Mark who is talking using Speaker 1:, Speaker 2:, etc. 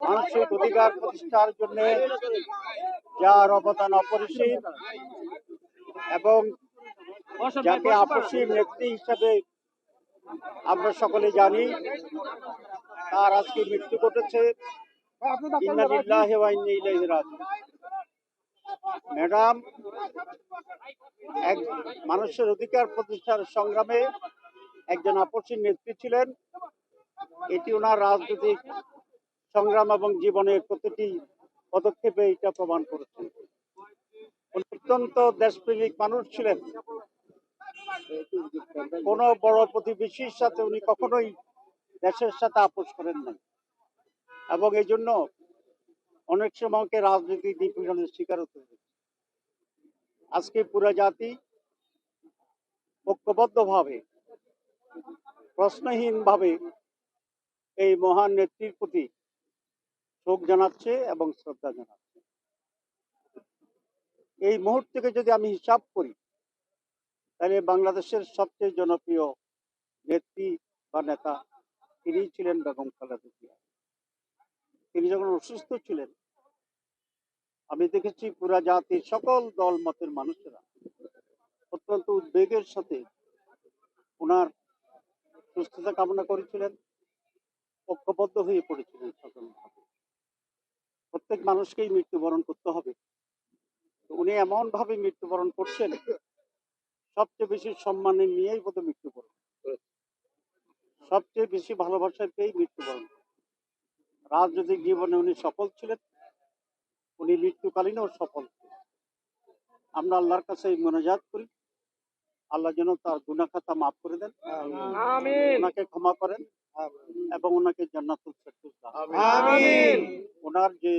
Speaker 1: মানসিক অধিকার প্রতিষ্ঠার জন্য যার অবদান অপরিসীম এবং যাকে আপসীম নেত্রী হিসাবে আমরা সকলে জানি, তার আজকে মৃত্যু ঘটেছে। ইন্না লিল্লাহি ওয়া ইন্না ইলাইহি রাজিউন। ম্যাডাম এক মানুষের অধিকার প্রতিষ্ঠার সংগ্রামে একজন আপসীম নেত্রী ছিলেন। এটি ওনার রাজনৈতিক সংগ্রাম এবং জীবনের প্রতিটি পদক্ষেপে এটা প্রমাণ করেছেন। অত্যন্ত দেশপ্রেমিক মানুষ ছিলেন। কোন বড় প্রতিবেশীর সাথে উনি কখনোই দেশের সাথে আপোষ করেন নাই এবং এই জন্য অনেক সময়কে রাজনৈতিক নিপীড়নের শিকার হতে হয়েছে। আজকে পুরো জাতি ঐক্যবদ্ধভাবে প্রশ্নহীনভাবে এই মহান নেত্রীর প্রতি শোক জানাচ্ছে এবং শ্রদ্ধা জানাচ্ছে। এই মুহূর্তকে যদি আমি হিসাব করি, তাহলে বাংলাদেশের সবচেয়ে জনপ্রিয় নেত্রী বা নেতা তিনি ছিলেন বেগম খালেদা জিয়া। তিনি যখন অসুস্থ ছিলেন, আমি দেখেছি পুরা জাতির সকল দল মতের মানুষেরা অত্যন্ত উদ্বেগের সাথে ওনার সুস্থতা কামনা করেছিলেন, ঐক্যবদ্ধ হয়ে পড়েছিলেন। সকলভাবে প্রত্যেক মানুষকেই মৃত্যুবরণ করতে হবে, উনি এমন ভাবে মৃত্যুবরণ করছেন, সবচেয়ে বেশি সম্মান নিয়েই বোধ মৃত্যুবরণ, সবচেয়ে বেশি ভালোবাসা পেয়েই মৃত্যুবরণ। রাজনৈতিক জীবনে উনি সফল ছিলেন, উনি মৃত্যুকালীনও সফল ছিলেন। আমরা আল্লাহর কাছে মোনাজাত করি, আল্লাহ যেন তার গুনাহ খাতা মাফ করে দেন, ওনাকে ক্ষমা করেন এবং ওনাকে জান্নাতুল ফেরদৌস দান করেন। ওনার যে